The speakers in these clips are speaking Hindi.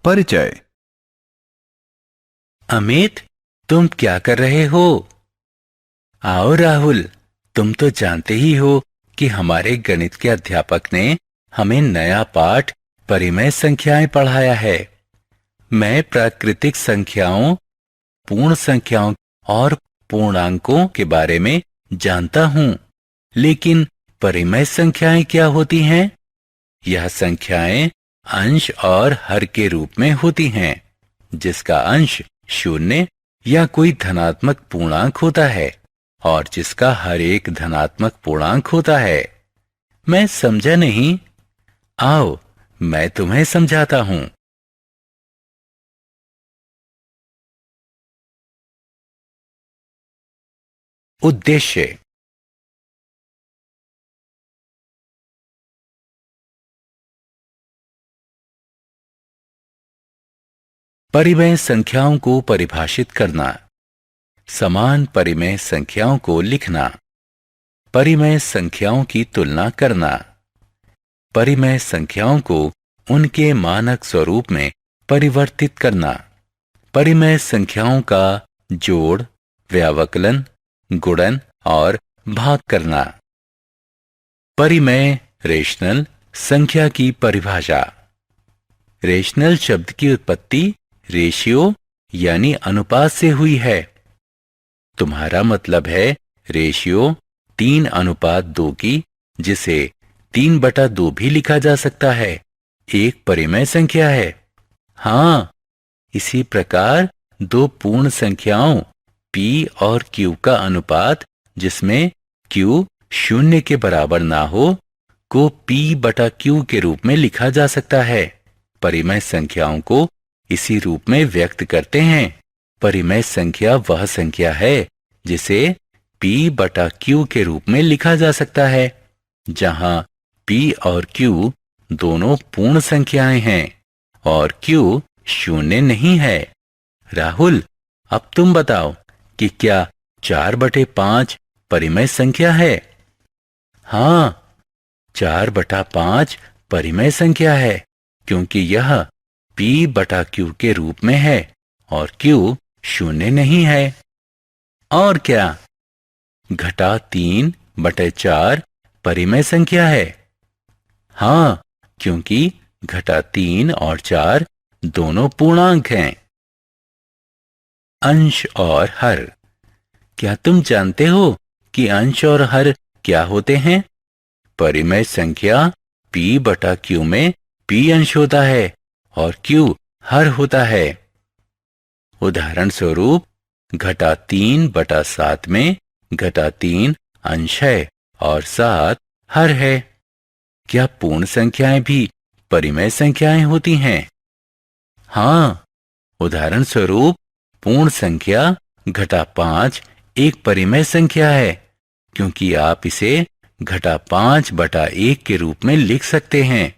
परिचय। अमित, तुम क्या कर रहे हो? आओ राहुल, तुम तो जानते ही हो कि हमारे गणित के अध्यापक ने हमें नया पाठ परिमेय संख्याएं पढ़ाया है। मैं प्राकृतिक संख्याओं, पूर्ण संख्याओं और पूर्णांकों के बारे में जानता हूँ, लेकिन परिमेय संख्याएं क्या होती हैं? यह संख्याएं अंश और हर के रूप में होती हैं, जिसका अंश शून्य या कोई धनात्मक पूर्णांक होता है और जिसका हर एक धनात्मक पूर्णांक होता है। मैं समझा नहीं। आओ, मैं तुम्हें समझाता हूं। उद्देश्य। परिमेय संख्याओं को परिभाषित करना, समान परिमेय संख्याओं को लिखना, परिमेय संख्याओं की तुलना करना, परिमेय संख्याओं को उनके मानक स्वरूप में परिवर्तित करना, परिमेय संख्याओं का जोड़, व्यावकलन, गुणन और भाग करना। परिमेय रेशनल संख्या की परिभाषा। रेशनल शब्द की उत्पत्ति रेशियो यानी अनुपात से हुई है। तुम्हारा मतलब है रेशियो 3:2 की, जिसे 3/2 भी लिखा जा सकता है, एक परिमेय संख्या है। हाँ, इसी प्रकार दो पूर्ण संख्याओं p और q का अनुपात, जिसमें q शून्य के बराबर ना हो, को p/q के रूप में लिखा जा सकता है। परिमेय संख्याओं को इसी रूप में व्यक्त करते हैं। परिमेय संख्या वह संख्या है जिसे p/q के रूप में लिखा जा सकता है, जहां p और q दोनों पूर्ण संख्याएं हैं और q शून्य नहीं है। राहुल, अब तुम बताओ कि क्या 4/5 परिमेय संख्या है? हाँ, 4/5 परिमेय संख्या है, क्योंकि यह p/q के रूप में है और q शून्य नहीं है। और क्या 3/4 परिमेय संख्या है? हाँ, क्योंकि 3 और 4 दोनों पूर्णांक हैं। अंश और हर। क्या तुम जानते हो कि अंश और हर क्या होते हैं? परिमेय संख्या p/q में p अंश होता है और q हर होता है। उदाहरण स्वरूप 3/7 में 3 अंश है और 7 हर है। क्या पूर्ण संख्याएं भी परिमेय संख्याएं होती हैं? हाँ, उदाहरण स्वरूप पूर्ण संख्या 5 एक परिमेय संख्या है, क्योंकि आप इसे 5/1 के रूप में लिख सकते हैं।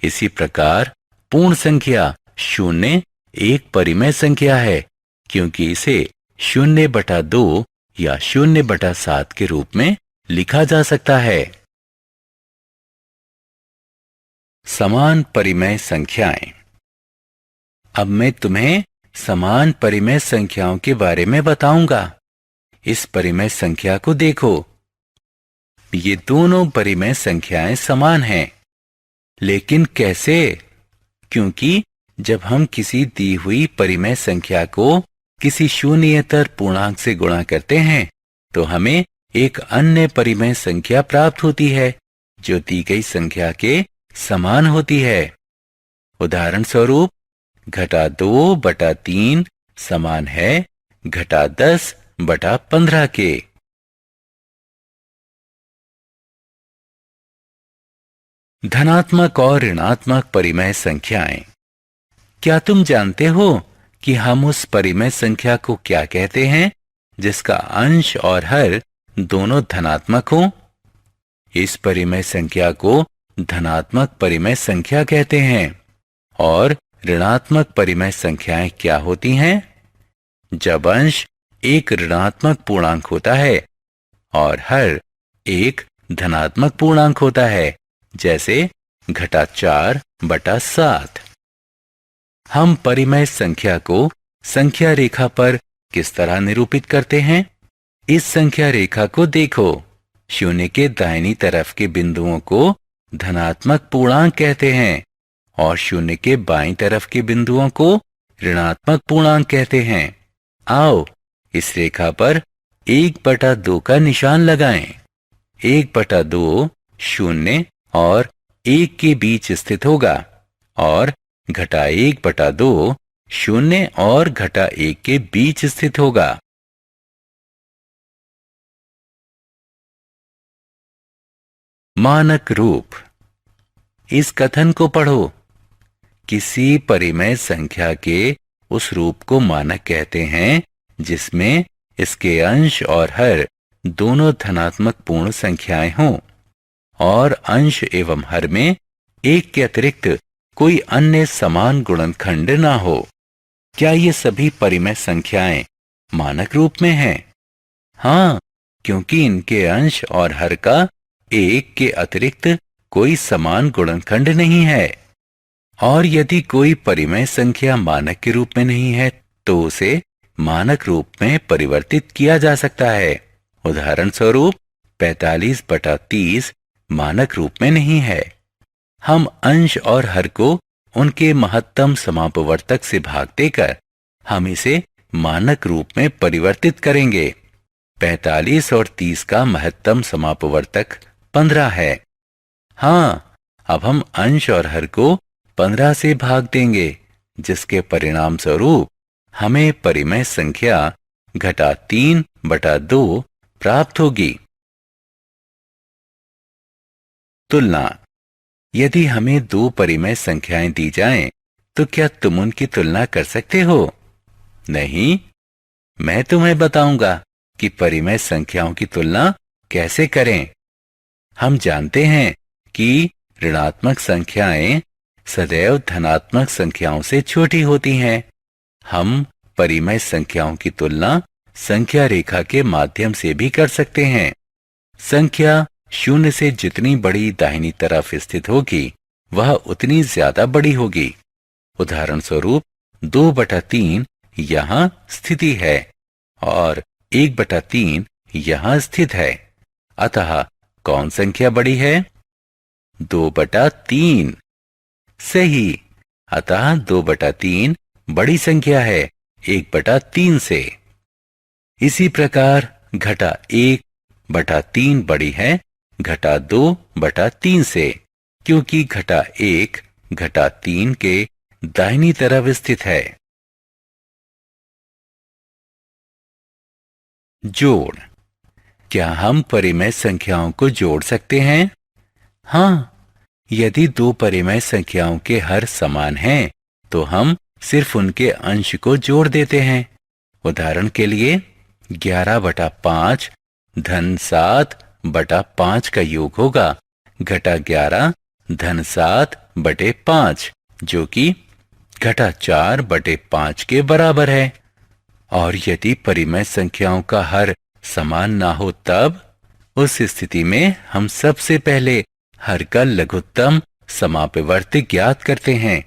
इसी प्रकार पूर्ण संख्या 0 एक परिमेय संख्या है, क्योंकि इसे 0/2 या 0/7 के रूप में लिखा जा सकता है। समान परिमेय संख्याएं। अब मैं तुम्हें समान परिमेय संख्याओं के बारे में बताऊंगा। इस परिमेय संख्या को देखो। ये दोनों परिमेय संख्याएं समान हैं, लेकिन कैसे? क्योंकि जब हम किसी दी हुई परिमेय संख्या को किसी शून्येतर पूर्णांक से गुणा करते हैं, तो हमें एक अन्य परिमेय संख्या प्राप्त होती है, जो दी गई संख्या के समान होती है। उदाहरण स्वरूप 2/3 समान है 10/15 के। धनात्मक और ऋणात्मक परिमेय संख्याएं। क्या तुम जानते हो कि हम उस परिमेय संख्या को क्या कहते हैं जिसका अंश और हर दोनों धनात्मक हो? इस परिमेय संख्या को धनात्मक परिमेय संख्या कहते हैं। और ऋणात्मक परिमेय संख्याएं क्या होती हैं? जब अंश एक ऋणात्मक पूर्णांक होता है और हर एक धनात्मक पूर्णांक होता है, जैसे 4/7। हम परिमेय संख्या को संख्या रेखा पर किस तरह निरूपित करते हैं? इस संख्या रेखा को देखो। शून्य के दाहिनी तरफ के बिंदुओं को धनात्मक पूर्णांक कहते हैं और शून्य के बाईं तरफ के बिंदुओं को ऋणात्मक पूर्णांक कहते हैं। आओ इस रेखा पर 1/2 का निशान लगाएं। 1/2 शून्य और 1 के बीच स्थित होगा और घटा 1/2 शून्य और घटा 1 के बीच स्थित होगा। मानक रूप। इस कथन को पढ़ो। किसी परिमेय संख्या के उस रूप को मानक कहते हैं जिसमें इसके अंश और हर दोनों धनात्मक पूर्ण संख्याएं हों और अंश एवं हर में एक के अतिरिक्त कोई अन्य समान गुणनखंड ना हो। क्या ये सभी परिमेय संख्याएं मानक रूप में हैं? हाँ, क्योंकि इनके अंश और हर का एक के अतिरिक्त कोई समान गुणनखंड नहीं है। और यदि कोई परिमेय संख्या मानक के रूप में नहीं है तो उसे मानक रूप में परिवर्तित किया जा सकता है। उदाहरण स्वरूप 45/30 मानक रूप में नहीं है। हम अंश और हर को उनके महत्तम समापवर्तक से भाग देकर हम इसे मानक रूप में परिवर्तित करेंगे। 45 और 30 का महत्तम समापवर्तक 15 है। हाँ, अब हम अंश और हर को 15 से भाग देंगे जिसके परिणाम स्वरूप हमें परिमेय संख्या घटा 3/2 प्राप्त होगी। तुलना। यदि हमें दो परिमेय संख्याएं दी जाएं, तो क्या तुम उनकी तुलना कर सकते हो? नहीं, मैं तुम्हें बताऊंगा कि परिमेय संख्याओं की तुलना कैसे करें। हम जानते हैं कि ऋणात्मक संख्याएं सदैव धनात्मक संख्याओं से छोटी होती हैं। हम परिमेय संख्याओं की तुलना संख्या रेखा के माध्यम से भी कर सकते हैं। संख्या शून्य से जितनी बड़ी दाहिनी तरफ स्थित होगी वह उतनी ज्यादा बड़ी होगी। उदाहरण स्वरूप 2/3 यहां स्थिति है और 1/3 यहां स्थित है। अतः कौन संख्या बड़ी है? 2/3। सही। अतः 2/3 बड़ी संख्या है 1/3 से। इसी प्रकार घटा 1/3 बड़ी है घटा 2/3 से, क्योंकि घटा 1 घटा 3 के दाहिनी तरफ स्थित है। जोड़। क्या हम परिमेय संख्याओं को जोड़ सकते हैं? हाँ, यदि दो परिमेय संख्याओं के हर समान हैं तो हम सिर्फ उनके अंश को जोड़ देते हैं। उदाहरण के लिए 11/5 धन 7/5 का योग होगा घटा 11 धन 7/5, जो कि घटा 4/5 के बराबर है। और यदि परिमेय संख्याओं का हर समान ना हो तब उस स्थिति में हम सबसे पहले हर का लघुत्तम समापवर्ती ज्ञात करते हैं।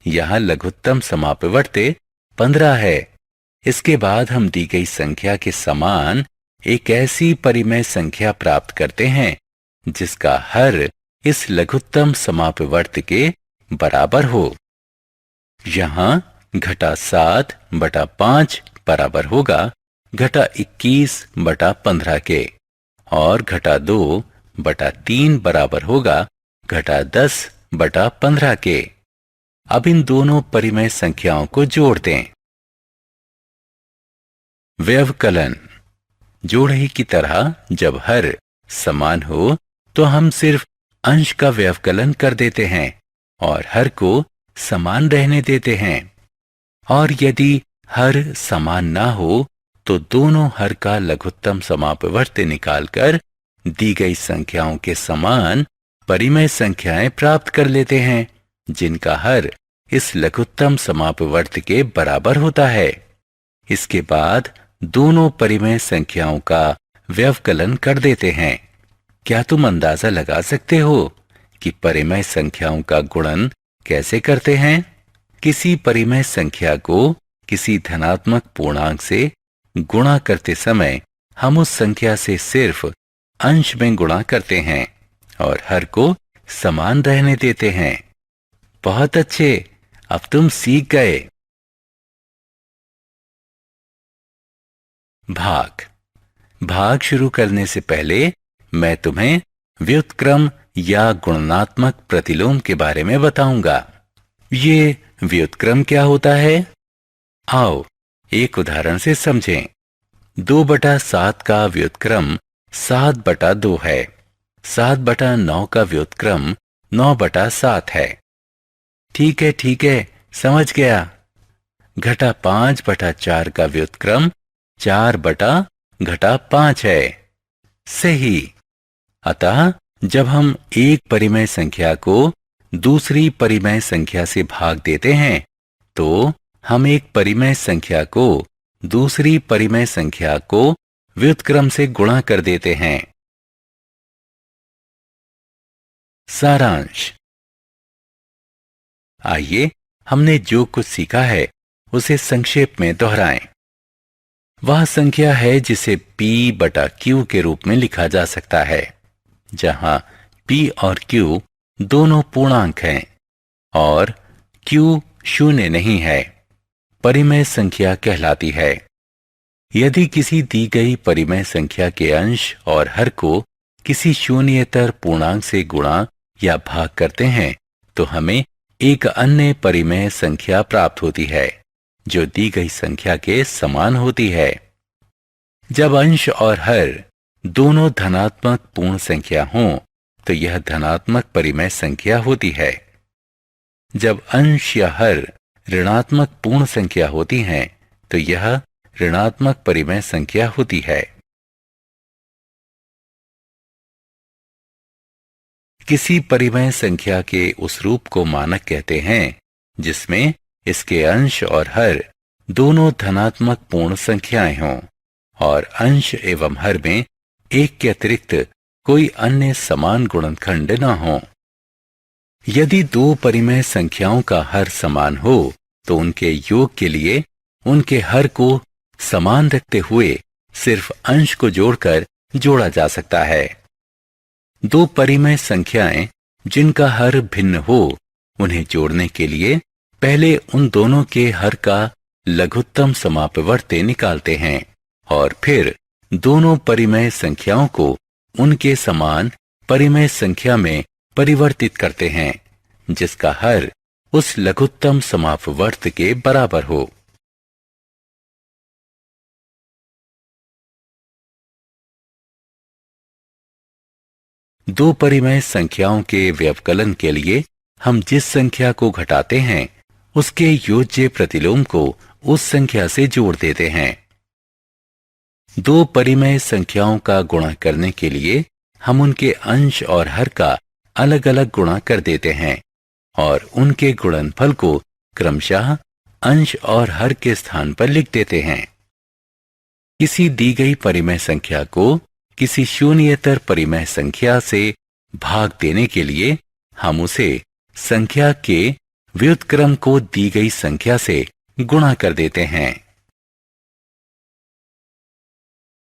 यहाँ लघुत्तम समापवर्ती 15 है। इसके बाद हम दी गई संख्या के समान एक ऐसी परिमेय संख्या प्राप्त करते हैं जिसका हर इस लघुत्तम समापवर्ती के बराबर हो। यहाँ घटा 7/5 बराबर होगा घटा 21/15 के और घटा 2/3 बराबर होगा घटा 10/15 के। अब इन दोनों परिमेय संख्याओं को जोड़ दें। व्यवकलन। जोड़े की तरह जब हर समान हो तो हम सिर्फ अंश का व्यवकलन कर देते हैं और हर को समान रहने देते हैं। और यदि हर समान ना हो तो दोनों हर का लघुत्तम समापवर्ती निकालकर दी गई संख्याओं के समान परिमेय संख्याएं प्राप्त कर लेते हैं जिनका हर इस लघुत्तम समापवर्ती के बराबर होता है। इसके बाद दोनों परिमेय संख्याओं का व्यवकलन कर देते हैं। क्या तुम अंदाजा लगा सकते हो कि परिमेय संख्याओं का गुणन कैसे करते हैं? किसी परिमेय संख्या को किसी धनात्मक पूर्णांक से गुणा करते समय हम उस संख्या से सिर्फ अंश में गुणा करते हैं और हर को समान रहने देते हैं। बहुत अच्छे, अब तुम सीख गए। भाग शुरू करने से पहले मैं तुम्हें व्युत्क्रम या गुणनात्मक प्रतिलोम के बारे में बताऊंगा। ये व्युत्क्रम क्या होता है? आओ एक उदाहरण से समझें। 2/7 का व्युत्क्रम 7/2 है। 7/9 का व्युत्क्रम 9/7 है। ठीक है, समझ गया। घटा 5/4 का व्युत्क्रम 4/5 है। सही। अतः जब हम एक परिमेय संख्या को दूसरी परिमेय संख्या से भाग देते हैं तो हम एक परिमेय संख्या को दूसरी परिमेय संख्या को व्युत्क्रम से गुणा कर देते हैं। सारांश। आइए हमने जो कुछ सीखा है उसे संक्षेप में दोहराएं। वह संख्या है जिसे P/Q के रूप में लिखा जा सकता है, जहां P और Q दोनों पूर्णांक हैं और Q शून्य नहीं है। परिमेय संख्या कहलाती है। यदि किसी दी गई परिमेय संख्या के अंश और हर को किसी शून्येतर पूर्णांक से गुणा या भाग करते हैं तो हमें एक अन्य परिमेय संख्या प्राप्त होती है जो दी गई संख्या के समान होती है। जब अंश और हर दोनों धनात्मक पूर्ण संख्या हों तो यह धनात्मक परिमेय संख्या होती है। जब अंश या हर ऋणात्मक पूर्ण संख्या होती हैं तो यह ऋणात्मक परिमेय संख्या होती है। किसी परिमेय संख्या के उस रूप को मानक कहते हैं जिसमें इसके अंश और हर दोनों धनात्मक पूर्ण संख्याएं हों और अंश एवं हर में एक के अतिरिक्त कोई अन्य समान गुणनखंड न हो। यदि दो परिमेय संख्याओं का हर समान हो तो उनके योग के लिए उनके हर को समान रखते हुए सिर्फ अंश को जोड़कर जोड़ा जा सकता है। दो परिमेय संख्याएं जिनका हर भिन्न हो उन्हें जोड़ने के लिए पहले उन दोनों के हर का लघुत्तम समापवर्ती निकालते हैं और फिर दोनों परिमेय संख्याओं को उनके समान परिमेय संख्या में परिवर्तित करते हैं जिसका हर उस लघुत्तम समापवर्त के बराबर हो। दो परिमेय संख्याओं के व्यवकलन के लिए हम जिस संख्या को घटाते हैं उसके योज्य प्रतिलोम को उस संख्या से जोड़ देते हैं। दो परिमेय संख्याओं का गुणा करने के लिए हम उनके अंश और हर का अलग अलग गुणा कर देते हैं और उनके गुणनफल को क्रमशः अंश और हर के स्थान पर लिख देते हैं। किसी दी गई परिमेय संख्या को किसी शून्येतर परिमेय संख्या से भाग देने के लिए हम उसे संख्या के व्युत्क्रम को दी गई संख्या से गुणा कर देते हैं।